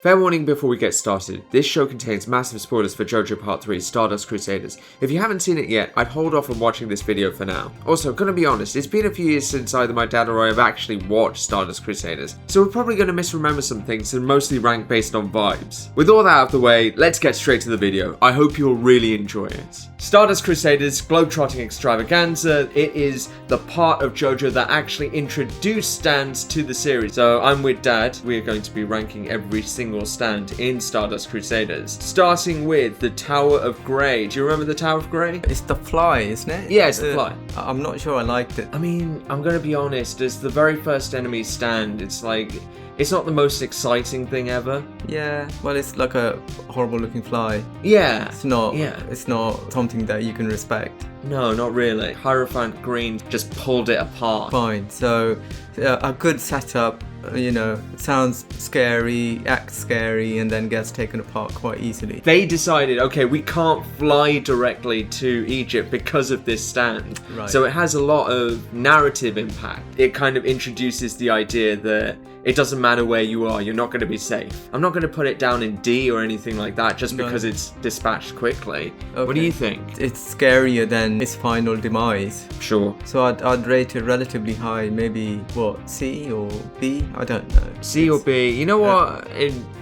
Fair warning before we get started, this show contains massive spoilers for JoJo Part 3 Stardust Crusaders. If you haven't seen it yet, I'd hold off on watching this video for now. Also, gonna be honest, it's been a few years since either my dad or I have actually watched Stardust Crusaders, so we're probably gonna misremember some things and mostly rank based on vibes. With all that out of the way, let's get straight to the video. I hope you'll really enjoy it. Stardust Crusaders Globetrotting Extravaganza, it is the part of JoJo that actually introduced stands to the series. So I'm with Dad, we're going to be ranking every single stand in Stardust Crusaders, starting with the Tower of Grey. Do you remember the Tower of Grey? It's the fly, isn't it? Yeah, it's the fly. I'm not sure I liked it. I mean, I'm gonna be honest, as the very first enemy stand, it's like, it's not the most exciting thing ever. Yeah, well, it's like a horrible looking fly. Yeah. It's not something that you can respect. No, not really. Hierophant Green just pulled it apart. Fine, so a good setup, you know, sounds scary, acts scary, and then gets taken apart quite easily. They decided, okay, we can't fly directly to Egypt because of this stand. Right. So it has a lot of narrative impact. It kind of introduces the idea that it doesn't matter where you are, you're not going to be safe. I'm not going to put it down in D or anything like that just because it's dispatched quickly. Okay. What do you think? It's scarier than its final demise. Sure. So I'd rate it relatively high, maybe, what, C or B? I don't know. C or B? You know what?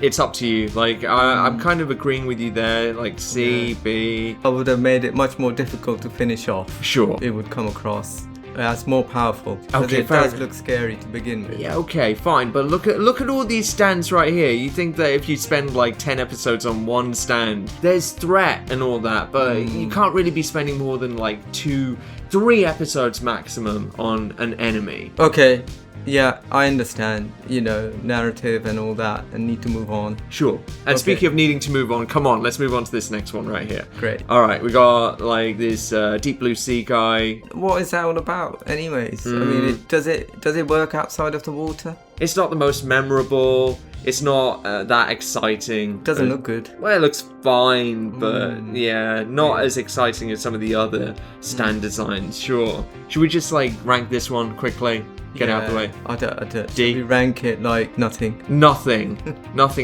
It's up to you. Like, I'm kind of agreeing with you there. Like, C, B. I would have made it much more difficult to finish off. Sure. It would come across as more powerful. Okay, it does look scary to begin with. Yeah, okay, fine. But look at all these stands right here. You think that if you spend like 10 episodes on one stand, there's threat and all that, but you can't really be spending more than like 2-3 episodes maximum on an enemy. Okay. Yeah, I understand, you know, narrative and all that, and need to move on. Sure. And speaking of needing to move on, come on, let's move on to this next one right here. Great. Alright, we got like this deep blue sea guy. What is that all about, anyways? I mean, does it work outside of the water? It's not the most memorable. It's not that exciting. Doesn't look good. Well, it looks fine, but yeah, not as exciting as some of the other stand designs, sure. Should we just like rank this one quickly? Get out of the way. I don't. D. Should we rank it like nothing? Nothing.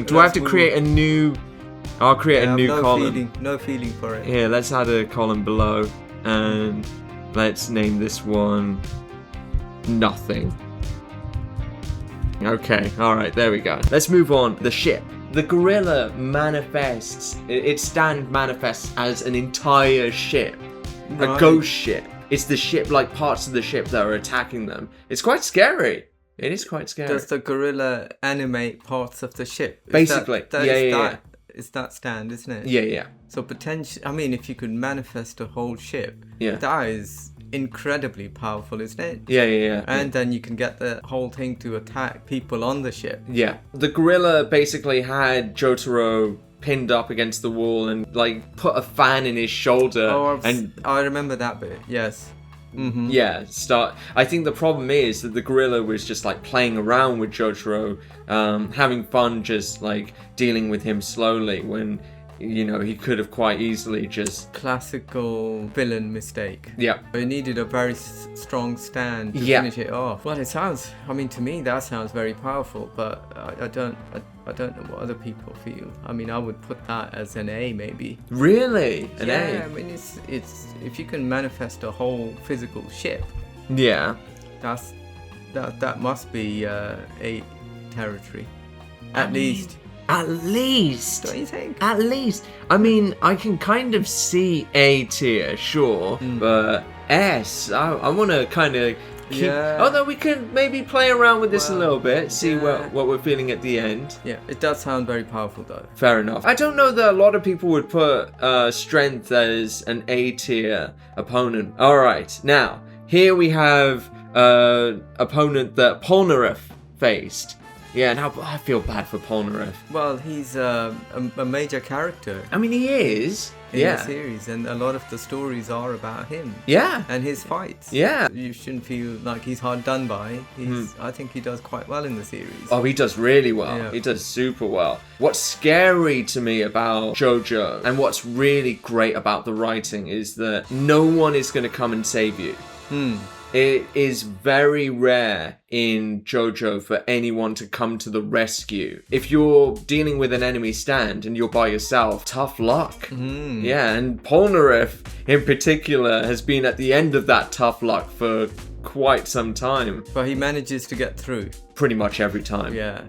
Do I have to create a new... I'll create a new column. No feeling for it. Here, let's add a column below. And let's name this one... Nothing. Okay, alright, there we go. Let's move on. The ship. The gorilla manifests... Its stand manifests as an entire ship. Right. A ghost ship. It's the ship, like parts of the ship that are attacking them. It's quite scary. It is quite scary. Does the gorilla animate parts of the ship? Basically, It's that stand, isn't it? Yeah. So potentially, I mean, if you could manifest a whole ship, that is incredibly powerful, isn't it? Yeah. And then you can get the whole thing to attack people on the ship. Yeah. The gorilla basically had Jotaro pinned up against the wall and like put a fan in his shoulder. I remember that bit. Yes. Mm-hmm. Yeah. I think the problem is that the gorilla was just like playing around with Jotaro, having fun, just like dealing with him slowly when, you know, he could have quite easily just... Classical villain mistake. Yeah. It needed a very strong stand to finish it off. Well, it sounds... I mean, to me, that sounds very powerful, but I don't know what other people feel. I mean, I would put that as an A, maybe. Really? An A? Yeah, I mean, it's if you can manifest a whole physical ship... Yeah. That must be A territory. At least... At least. Don't you think? At least. I mean, I can kind of see A tier, sure, but S, I want to kind of keep... Yeah. Although we can maybe play around with this a little bit, see what we're feeling at the end. Yeah, it does sound very powerful though. Fair enough. I don't know that a lot of people would put Strength as an A tier opponent. Alright, now, here we have opponent that Polnareff faced. Yeah, and I feel bad for Polnareff. Well, he's a major character. I mean, he is. In the series, and a lot of the stories are about him. Yeah. And his fights. Yeah. You shouldn't feel like he's hard done by. I think he does quite well in the series. Oh, he does really well. Yeah. He does super well. What's scary to me about JoJo, and what's really great about the writing, is that no one is going to come and save you. It is very rare in JoJo for anyone to come to the rescue. If you're dealing with an enemy stand and you're by yourself, tough luck. Yeah, and Polnareff in particular has been at the end of that tough luck for quite some time. But he manages to get through. Pretty much every time. Yeah.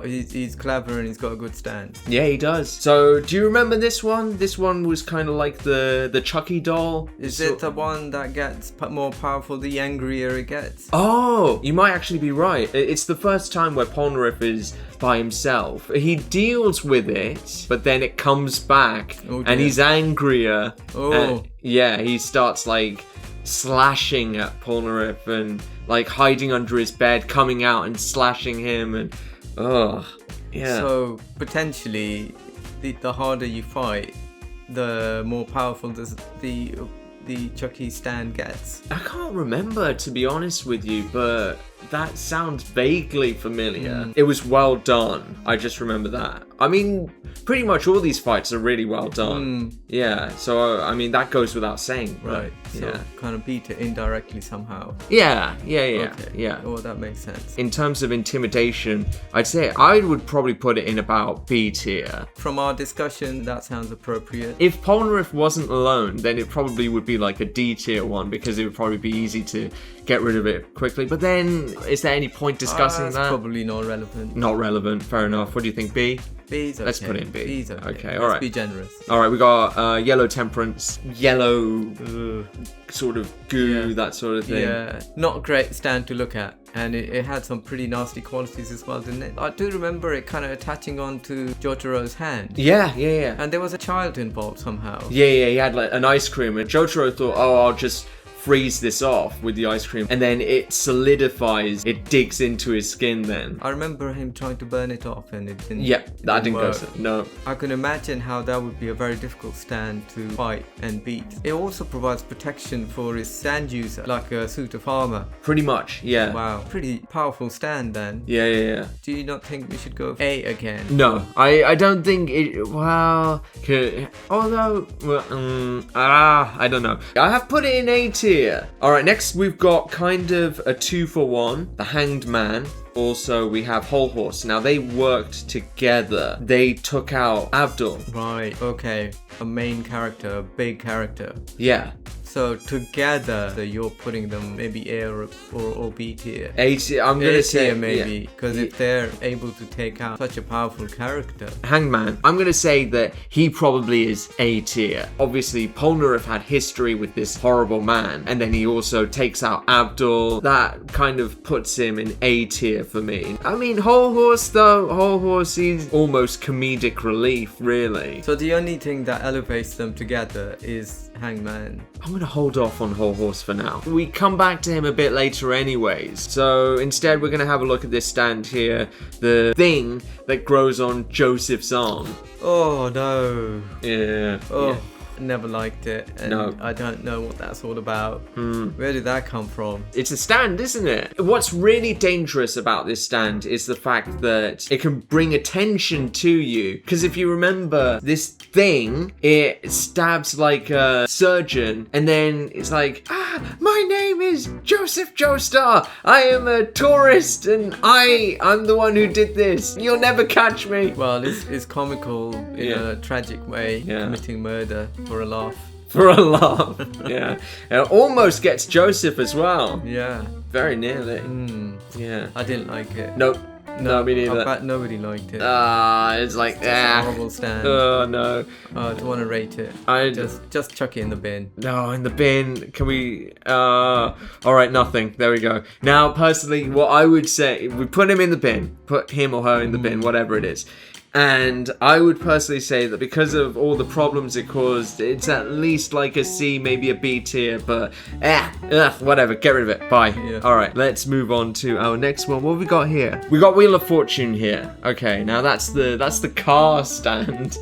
He's clever and he's got a good stand. Yeah, he does. So, do you remember this one? This one was kind of like the Chucky doll. Is it the one that gets more powerful the angrier it gets? Oh, you might actually be right. It's the first time where Polnareff is by himself. He deals with it, but then it comes back and he's angrier. Yeah, he starts like slashing at Polnareff and like hiding under his bed, coming out and slashing him, and yeah. So potentially, the harder you fight, the more powerful the Chucky stand gets. I can't remember, to be honest with you, but that sounds vaguely familiar. It was well done. I just remember that. I mean, pretty much all these fights are really well done. Yeah, so I mean, that goes without saying. Right. So kind of beat it indirectly somehow. Yeah. Well, that makes sense. In terms of intimidation, I'd say I would probably put it in about B tier. From our discussion, that sounds appropriate. If Polnareff wasn't alone, then it probably would be like a D tier one, because it would probably be easy to get rid of it quickly. But then, is there any point discussing that? Probably not relevant. Not relevant, fair enough. What do you think, B? B's okay. Let's put it in B. B's okay. Okay, alright. Let's be generous. Alright, we got yellow Temperance, yellow sort of goo, that sort of thing. Yeah, not a great stand to look at. And it had some pretty nasty qualities as well, didn't it? I do remember it kind of attaching onto Jotaro's hand. Yeah. And there was a child involved somehow. Yeah, he had like an ice cream, and Jotaro thought, oh, I'll just freeze this off with the ice cream, and then it solidifies, it digs into his skin then. I remember him trying to burn it off and it didn't. Yeah, that didn't go work. so. No. I can imagine how that would be a very difficult stand to fight and beat. It also provides protection for his stand user, like a suit of armor. Pretty much, yeah. Wow, pretty powerful stand then. Yeah. Do you not think we should go A again? No, I don't think it. Well, although, I don't know. I have put it in A tier. Alright, next we've got kind of a 2-for-1, the Hanged Man. Also, we have Whole Horse. Now, they worked together. They took out Abdul. Right, okay. A main character, a big character. Yeah. So together, you're putting them maybe A or B tier. A tier, I'm going to say maybe, because if they're able to take out such a powerful character. Hangman, I'm going to say that he probably is A tier. Obviously, Polnareff had history with this horrible man, and then he also takes out Abdul. That kind of puts him in A tier for me. I mean, Whole Horse though, Whole Horse is almost comedic relief, really. So the only thing that elevates them together is Hangman. I'm going to hold off on Whole Horse for now. We come back to him a bit later anyways. So instead we're going to have a look at this stand here. The thing that grows on Joseph's arm. Oh no. Yeah. Oh. Yeah. Never liked it, and no. I don't know what that's all about. Where did that come from? It's a stand, isn't it? What's really dangerous about this stand is the fact that it can bring attention to you. Because if you remember, this thing, it stabs like a surgeon, and then it's like, my name is Joseph Joestar. I am a tourist, and I'm the one who did this. You'll never catch me. Well, it's comical in a tragic way, committing murder. For a laugh. For a laugh, yeah. It almost gets Joseph as well. Yeah. Very nearly. Yeah. I didn't like it. Nope. No, me neither. I bet nobody liked it. It's like, a horrible stand. Oh, no. I don't want to rate it. Just chuck it in the bin. No, in the bin. Can we... Alright, nothing. There we go. Now, personally, what I would say, we put him in the bin. Put him or her in the bin, whatever it is. And I would personally say that because of all the problems it caused, it's at least like a C, maybe a B tier, but whatever, get rid of it, bye. Yeah. Alright, let's move on to our next one. What have we got here? We got Wheel of Fortune here. Okay, now that's the car stand.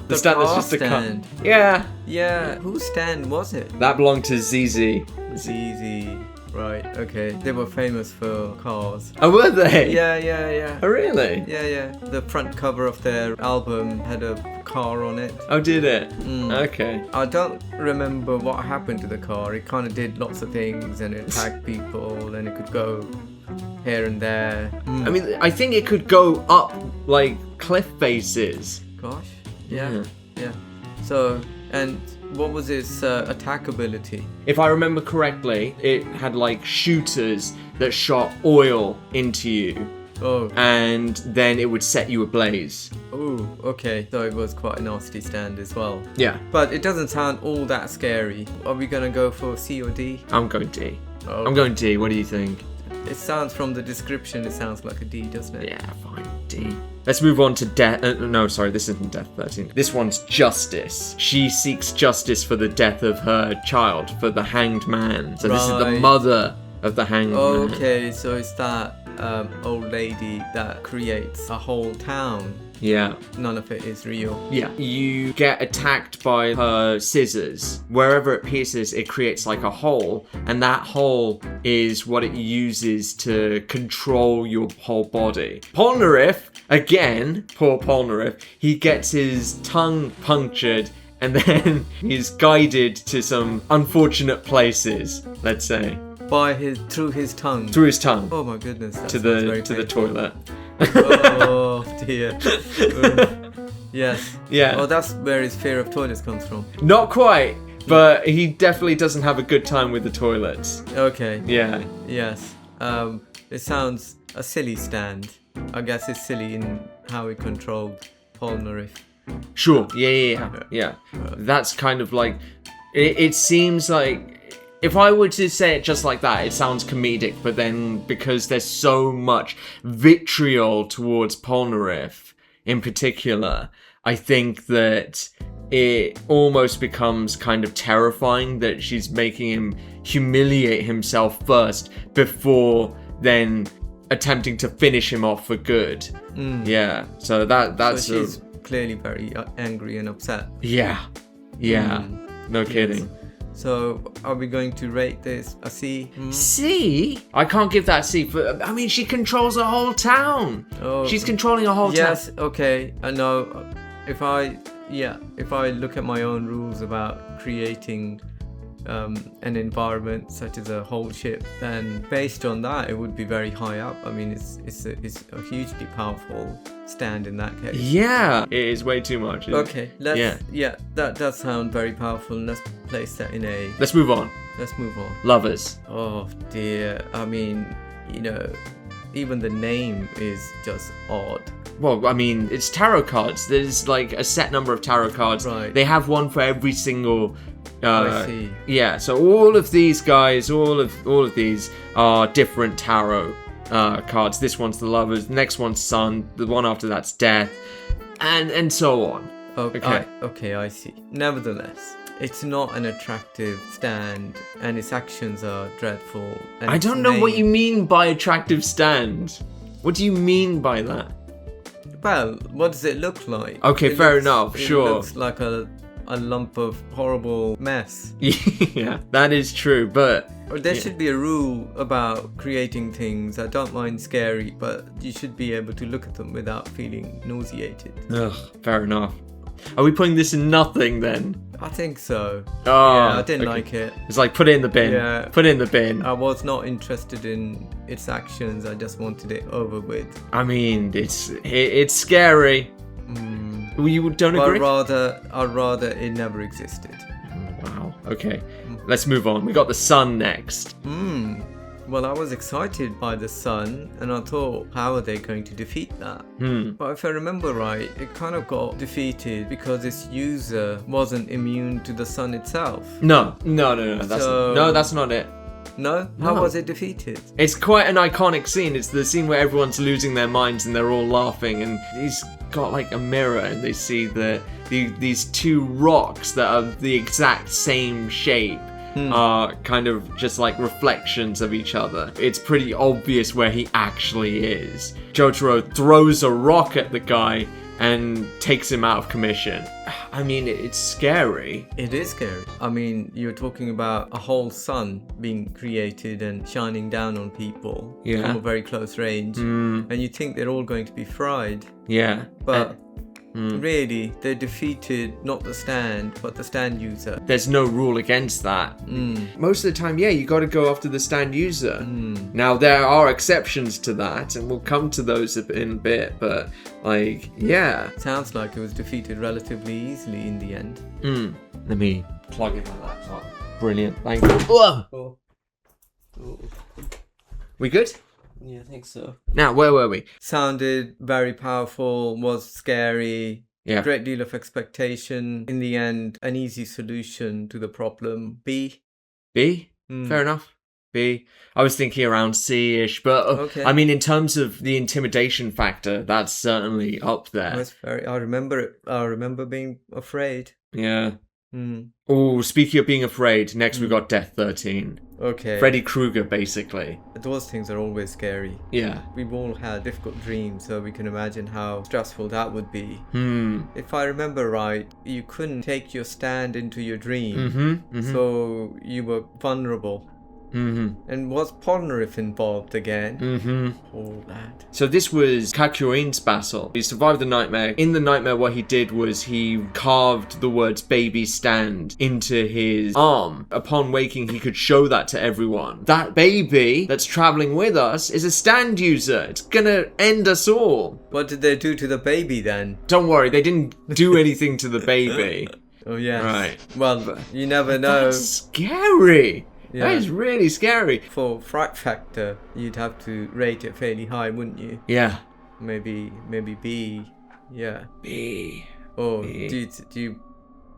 The stand that's just a car. Yeah. Yeah, whose stand was it? That belonged to ZZ. ZZ. Right, okay. They were famous for cars. Oh, were they? Yeah. Oh, really? Yeah. The front cover of their album had a car on it. Oh, did it? Okay. I don't remember what happened to the car. It kind of did lots of things and it attacked people and it could go here and there. I mean, I think it could go up like cliff faces. Gosh. Yeah. So, and what was its attack ability? If I remember correctly, it had like shooters that shot oil into you. Oh. And then it would set you ablaze. Oh, okay. So it was quite a nasty stand as well. Yeah. But it doesn't sound all that scary. Are we gonna go for C or D? I'm going D. Oh. I'm going D. What do you think? It sounds from the description, it sounds like a D, doesn't it? Yeah, fine. D. Let's move on to Death. No, sorry, this isn't Death 13. This one's Justice. She seeks justice for the death of her child, for the hanged man. So this is the Right. mother of the hanged man. Okay, so it's that old lady that creates a whole town. Yeah. None of it is real. Yeah. You get attacked by her scissors. Wherever it pierces, it creates like a hole, and that hole is what it uses to control your whole body. Polnareff, again, poor Polnareff, he gets his tongue punctured and then he's guided to some unfortunate places, let's say. Through his tongue. Through his tongue. Oh my goodness. That to sounds very the painful. toilet. Oh dear. Yes. Yeah. Well, that's where his fear of toilets comes from. Not quite, but he definitely doesn't have a good time with the toilets. Okay. Yeah. Yes. It sounds a silly stand. I guess it's silly in how he controlled Polnareff. Sure. Yeah. That's kind of like it seems like if I were to say it just like that, it sounds comedic, but then because there's so much vitriol towards Polnareff in particular, I think that it almost becomes kind of terrifying that she's making him humiliate himself first before then attempting to finish him off for good. Yeah, so that's So she's clearly very angry and upset. Yeah. No kidding. So, are we going to rate this a C? C? I can't give that a C. I mean, she controls a whole town. Oh, She's controlling a whole town. yes, okay. I know. If I look at my own rules about creating an environment such as a whole ship, then based on that, it would be very high up. I mean, it's a hugely powerful stand in that case. Yeah, it is way too much. Okay, that does sound very powerful. Let's place that in A. Let's move on. Let's move on. Lovers. Oh dear. I mean, even the name is just odd. Well, I mean, it's tarot cards. There's like a set number of tarot cards. Right. They have one for every single. I see. Yeah. So all of these guys, all of these are different tarot cards. This one's the Lovers. The next one's Sun. The one after that's Death, and so on. Okay, I see. Nevertheless, it's not an attractive stand, and its actions are dreadful. And I don't know what you mean by attractive stand. What do you mean by that? Well, what does it look like? Okay, fair enough, sure. It looks like a lump of horrible mess. Yeah, that is true, but There should be a rule about creating things. I don't mind scary, but you should be able to look at them without feeling nauseated. Ugh, fair enough. Are we putting this in nothing then? I think so. Oh, yeah, I didn't okay. like it. It's like put it in the bin. Yeah. Put it in the bin. I was not interested in its actions. I just wanted it over with. I mean, it's scary. You don't agree? I'd rather it never existed. Wow. Okay. Let's move on. We got the Sun next. Well, I was excited by the Sun, and I thought, how are they going to defeat that? But if I remember right, it kind of got defeated because its user wasn't immune to the Sun itself. No. That's not it. No? How was it defeated? It's quite an iconic scene. It's the scene where everyone's losing their minds and they're all laughing, and he's got like a mirror and they see these two rocks that are the exact same shape are kind of just like reflections of each other. It's pretty obvious where he actually is. Jotaro throws a rock at the guy and takes him out of commission. I mean, it's scary. It is scary. I mean, you're talking about a whole sun being created and shining down on people from a very close range. And you think they're all going to be fried. Yeah. But really, they defeated not the stand, but the stand user. There's no rule against that. Most of the time, you got to go after the stand user. Now, there are exceptions to that, and we'll come to those in a bit, but, like, yeah. Sounds like it was defeated relatively easily in the end. Let me plug in my laptop. Brilliant. Thank you. We good? Yeah, I think so. Now, where were we? Sounded very powerful, was scary. Yeah. Great deal of expectation. In the end, an easy solution to the problem. B. Fair enough. B. I was thinking around C-ish, but Okay. I mean, in terms of the intimidation factor, that's certainly up there. That's very. I remember it. I remember being afraid. Yeah. Oh, speaking of being afraid, next we got Death 13. Okay. Freddy Krueger, basically. Those things are always scary. Yeah. We've all had difficult dreams, so we can imagine how stressful that would be. If I remember right, you couldn't take your stand into your dream, so you were vulnerable. And was Polnareff involved again? All that. So this was Kakyoin's battle. He survived the nightmare. In the nightmare, what he did was he carved the words baby stand into his arm. Upon waking, he could show that to everyone. That baby that's traveling with us is a stand user. It's gonna end us all. What did they do to the baby then? Don't worry, they didn't do anything to the baby. Oh, yes. Right. Well, you never know. That's scary. Yeah. That is really scary. For fright factor, you'd have to rate it fairly high, wouldn't you? Yeah. Maybe B. Yeah. B. Or B. do you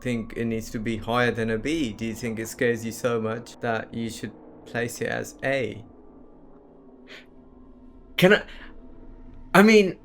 think it needs to be higher than a B? Do you think it scares you so much that you should place it as A? I mean,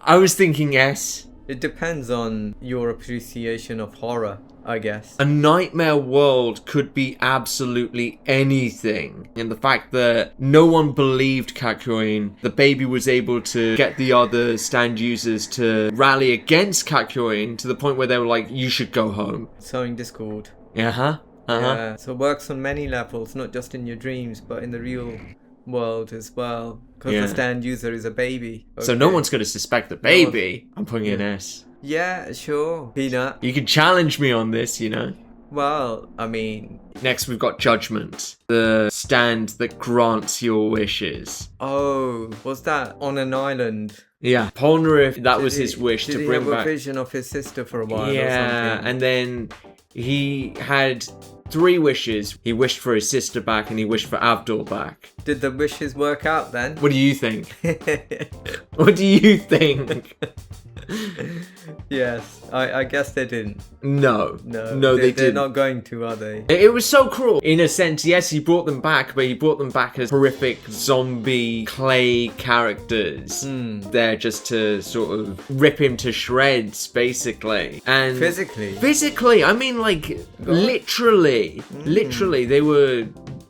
I was thinking S. It depends on your appreciation of horror, I guess. A nightmare world could be absolutely anything. And the fact that no one believed Kakyoin, the baby was able to get the other stand users to rally against Kakyoin to the point where they were like, you should go home. Sowing discord. Yeah. Yeah. So it works on many levels, not just in your dreams, but in the real world as well. Because the stand user is a baby. Okay. So no one's going to suspect the baby. I'm putting an S. Yeah, sure. Peanut. You can challenge me on this, you know. Well, I mean... Next we've got Judgement. The stand that grants your wishes. Oh, was that on an island? Yeah. Polnareff, that was his wish to bring back... Did he have a vision of his sister for a while or something? Yeah, and then he had 3 wishes. He wished for his sister back and he wished for Abdul back. Did the wishes work out then? What do you think? What do you think? Yes, I guess they didn't. No, they didn't. They're not going to, are they? It was so cruel. In a sense, yes, he brought them back, but he brought them back as horrific zombie clay characters. There just to sort of rip him to shreds, basically. And physically, I mean, like, literally, they were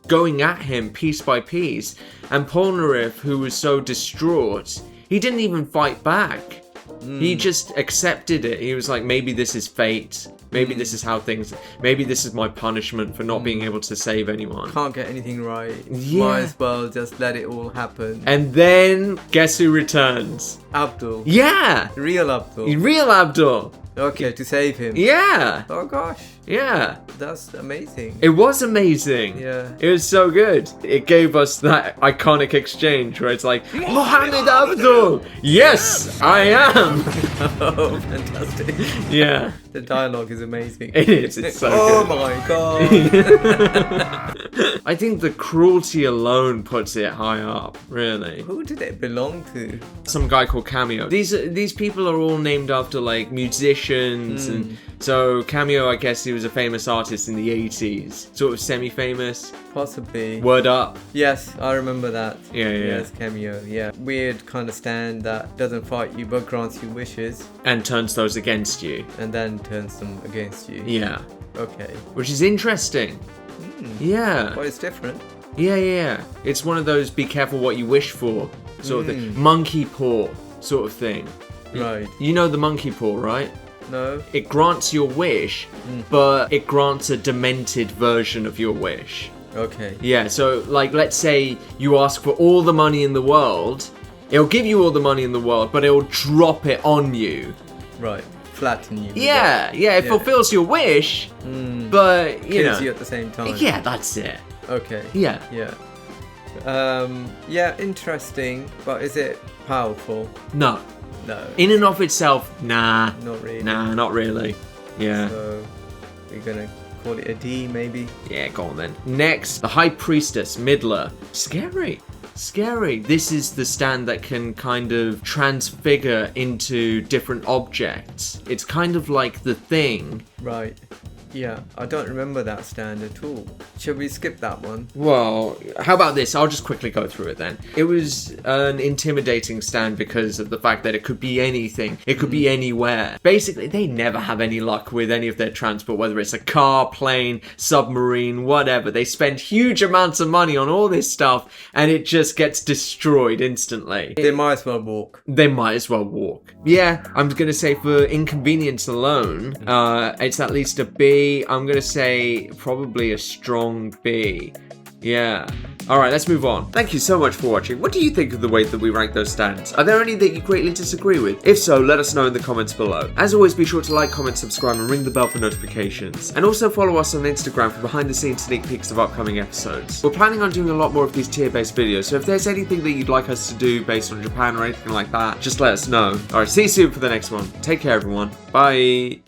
going at him piece by piece. And Polnareff, who was so distraught, he didn't even fight back. He just accepted it. He was like, maybe this is fate. Maybe this is how things... Maybe this is my punishment for not being able to save anyone. Can't get anything right. Yeah. Might as well just let it all happen. And then, guess who returns? Abdul. Yeah! Real Abdul. Real Abdul. Okay, to save him. Yeah. Oh gosh. Yeah. That's amazing. It was amazing. Yeah. It was so good. It gave us that iconic exchange where it's like, Mohammed Abdul! Yes, I am! Oh, fantastic. Yeah. The dialogue is amazing. It is. It's so oh good. My god. I think the cruelty alone puts it high up, really. Who did it belong to? Some guy called Cameo. These people are all named after like musicians, and so Cameo, I guess he was a famous artist in the 80s, sort of semi-famous. Possibly. Word Up. Yes, I remember that. Yeah. Yes, Cameo. Yeah, weird kind of stand that doesn't fight you but grants you wishes, And turns those against you. and then turns them against you. Yeah. Okay. Which is interesting. Yeah. Well, it's different. Yeah. It's one of those be careful what you wish for sort of thing. Monkey paw sort of thing. Right. You know the monkey paw, right? No. It grants your wish, but it grants a demented version of your wish. Okay. Yeah, so like let's say you ask for all the money in the world, it'll give you all the money in the world, but it'll drop it on you. Right. Flatten you. Yeah, it fulfills your wish, but you Kills know. you at the same time. Yeah, that's it. Okay. Yeah. Yeah. Yeah, interesting, but is it powerful? No. No. In and of itself, nah. Not really. Nah, not really. Yeah. So we're gonna call it a D, maybe. Yeah, go on then. Next, the High Priestess, Middler. Scary. Scary. This is the stand that can kind of transfigure into different objects. It's kind of like the Thing. Right. Yeah, I don't remember that stand at all. Should we skip that one? Well, how about this? I'll just quickly go through it then. It was an intimidating stand because of the fact that it could be anything. It could be anywhere. Basically, they never have any luck with any of their transport, whether it's a car, plane, submarine, whatever. They spend huge amounts of money on all this stuff and it just gets destroyed instantly. They might as well walk. They might as well walk. Yeah, I'm going to say for inconvenience alone, it's at least a B. I'm going to say probably a strong B. Yeah. Alright, let's move on. Thank you so much for watching. What do you think of the way that we rank those stands? Are there any that you greatly disagree with? If so, let us know in the comments below. As always, be sure to like, comment, subscribe, and ring the bell for notifications. And also follow us on Instagram for behind-the-scenes sneak peeks of upcoming episodes. We're planning on doing a lot more of these tier-based videos, so if there's anything that you'd like us to do based on Japan or anything like that, just let us know. Alright, see you soon for the next one. Take care, everyone. Bye!